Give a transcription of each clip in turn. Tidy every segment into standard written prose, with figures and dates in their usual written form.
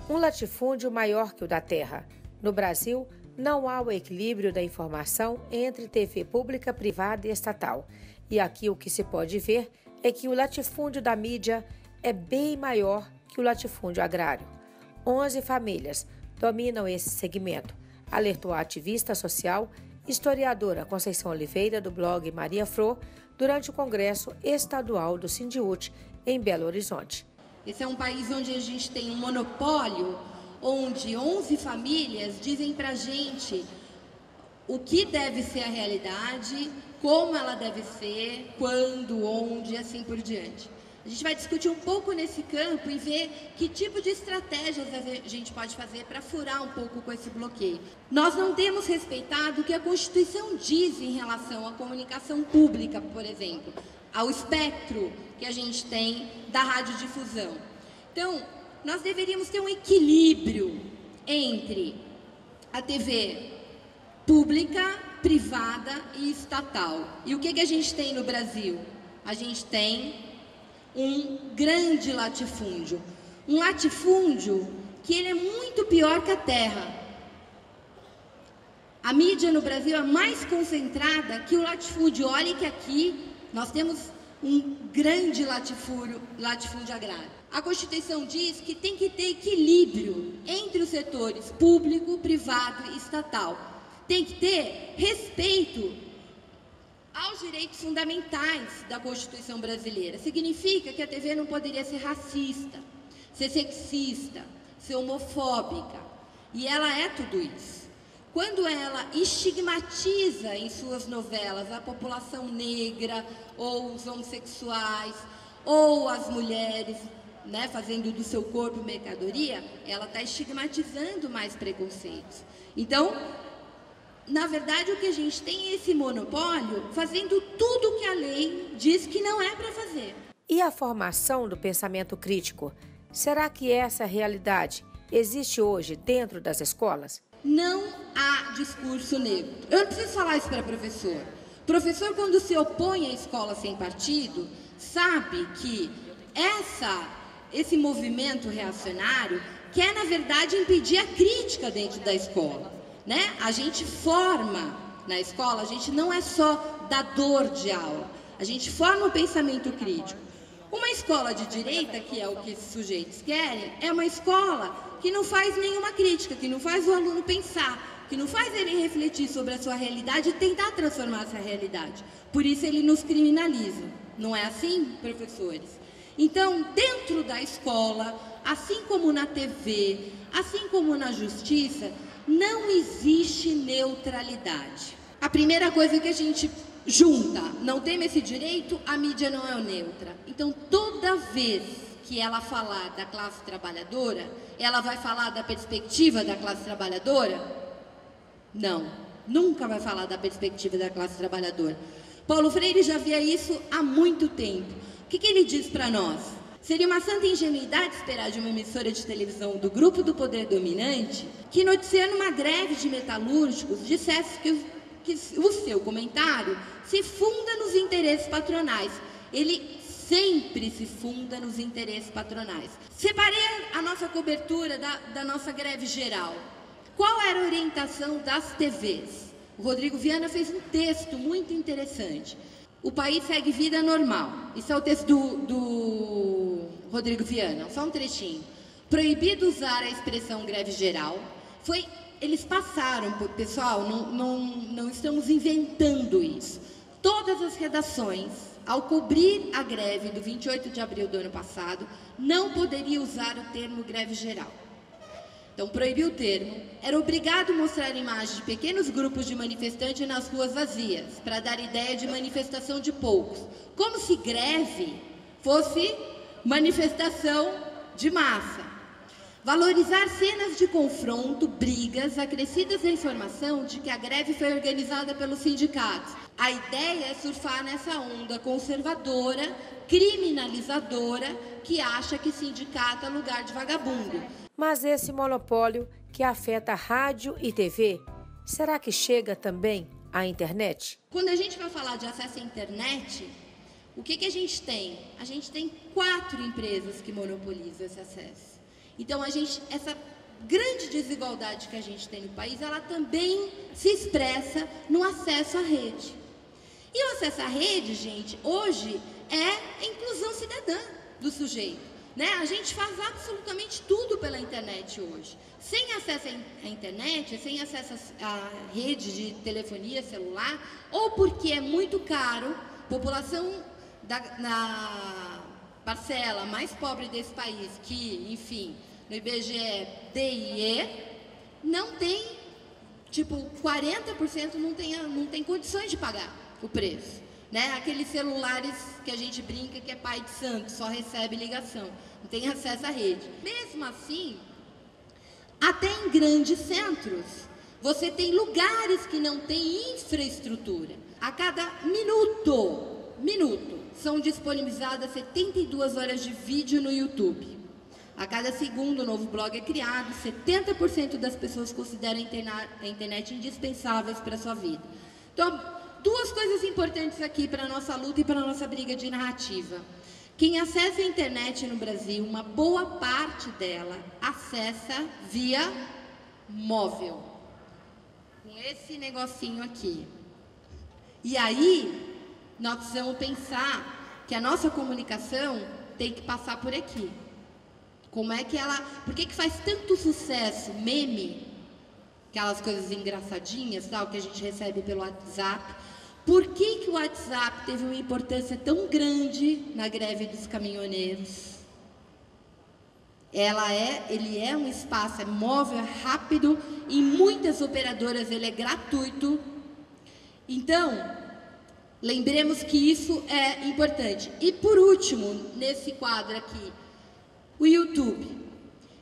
um latifúndio maior que o da terra. No Brasil, não há o equilíbrio da informação entre TV pública, privada e estatal. E aqui o que se pode ver é que o latifúndio da mídia é bem maior que o latifúndio agrário. 11 famílias dominam esse segmento, alertou a ativista social, historiadora Conceição Oliveira, do blog Maria Fro, durante o Congresso Estadual do Sindiúti, em Belo Horizonte. Esse é um país onde a gente tem um monopólio, onde 11 famílias dizem pra gente o que deve ser a realidade, como ela deve ser, quando, onde e assim por diante. A gente vai discutir um pouco nesse campo e ver que tipo de estratégias a gente pode fazer para furar um pouco com esse bloqueio. Nós não temos respeitado o que a Constituição diz em relação à comunicação pública, por exemplo, ao espectro que a gente tem da radiodifusão. Então, nós deveríamos ter um equilíbrio entre a TV pública, privada e estatal. E o que a gente tem no Brasil? A gente tem um grande latifúndio. Um latifúndio que ele é muito pior que a terra. A mídia no Brasil é mais concentrada que o latifúndio. Olhem que aqui nós temos um grande latifúndio agrário. A Constituição diz que tem que ter equilíbrio entre os setores público, privado e estatal. Tem que ter respeito aos direitos fundamentais da Constituição brasileira. Significa que a TV não poderia ser racista, ser sexista, ser homofóbica. E ela é tudo isso. Quando ela estigmatiza em suas novelas a população negra, ou os homossexuais, ou as mulheres, né, fazendo do seu corpo mercadoria, ela está estigmatizando mais preconceitos. Então, na verdade, o que a gente tem é esse monopólio fazendo tudo o que a lei diz que não é para fazer. E a formação do pensamento crítico? Será que essa realidade existe hoje dentro das escolas? Não há discurso negro. Eu não preciso falar isso para professor. Professor, quando se opõe à escola sem partido, sabe que esse movimento reacionário quer, na verdade, impedir a crítica dentro da escola. Né? A gente forma na escola, a gente não é só dador de aula, a gente forma o pensamento crítico. Uma escola de direita, que é o que esses sujeitos querem, é uma escola que não faz nenhuma crítica, que não faz o aluno pensar, que não faz ele refletir sobre a sua realidade e tentar transformar essa realidade. Por isso ele nos criminaliza. Não é assim, professores? Então, dentro da escola, assim como na TV, assim como na justiça, não existe neutralidade. A primeira coisa que a gente junta, não tem esse direito, a mídia não é neutra. Então, toda vez que ela falar da classe trabalhadora, ela vai falar da perspectiva da classe trabalhadora? Não, nunca vai falar da perspectiva da classe trabalhadora. Paulo Freire já via isso há muito tempo. O que ele diz para nós? Seria uma santa ingenuidade esperar de uma emissora de televisão do grupo do poder dominante que, noticiando uma greve de metalúrgicos, dissesse que o seu comentário se funda nos interesses patronais. Ele sempre se funda nos interesses patronais. Separei a nossa cobertura da nossa greve geral. Qual era a orientação das TVs? O Rodrigo Viana fez um texto muito interessante. O país segue vida normal. Isso é o texto do Rodrigo Viana, só um trechinho. Proibido usar a expressão greve geral. Eles passaram, pessoal, não estamos inventando isso. Todas as redações, ao cobrir a greve do 28 de abril do ano passado, não poderiam usar o termo greve geral. Então, proibiu o termo. Era obrigado a mostrar imagens de pequenos grupos de manifestantes nas ruas vazias, para dar ideia de manifestação de poucos. Como se greve fosse manifestação de massa. Valorizar cenas de confronto, brigas, acrescidas à informação de que a greve foi organizada pelos sindicatos. A ideia é surfar nessa onda conservadora, criminalizadora, que acha que sindicato é lugar de vagabundo. Mas esse monopólio que afeta rádio e TV, será que chega também à internet? Quando a gente vai falar de acesso à internet, o que a gente tem? A gente tem 4 empresas que monopolizam esse acesso. Então, essa grande desigualdade que a gente tem no país, ela também se expressa no acesso à rede. E o acesso à rede, gente, hoje é a inclusão cidadã do sujeito, né? A gente faz absolutamente tudo pela internet hoje. Sem acesso à internet, sem acesso à rede de telefonia celular, ou porque é muito caro, população na parcela mais pobre desse país, que, enfim, no IBGE, D e E, não tem, tipo, 40% não tem condições de pagar o preço, né? Aqueles celulares que a gente brinca que é pai de santo, só recebe ligação, não tem acesso à rede. Mesmo assim, até em grandes centros, você tem lugares que não têm infraestrutura. A cada minuto, são disponibilizadas 72 horas de vídeo no YouTube. A cada segundo, um novo blog é criado. 70% das pessoas consideram a internet indispensáveis para a sua vida. Então, duas coisas importantes aqui para a nossa luta e para a nossa briga de narrativa. Quem acessa a internet no Brasil, uma boa parte dela acessa via móvel. Com esse negocinho aqui. E aí, nós precisamos pensar que a nossa comunicação tem que passar por aqui. Como é que ela... Por que faz tanto sucesso meme, aquelas coisas engraçadinhas, tal, que a gente recebe pelo WhatsApp? Por que o WhatsApp teve uma importância tão grande na greve dos caminhoneiros? Ele é um espaço, é móvel, é rápido, em muitas operadoras ele é gratuito. Então, lembremos que isso é importante. E por último, nesse quadro aqui, o YouTube.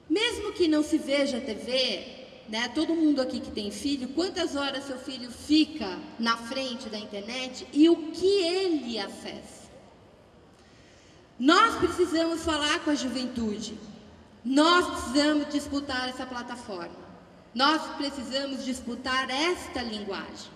Mesmo que não se veja TV, né, todo mundo aqui que tem filho, quantas horas seu filho fica na frente da internet e o que ele acessa? Nós precisamos falar com a juventude. Nós precisamos disputar essa plataforma. Nós precisamos disputar esta linguagem.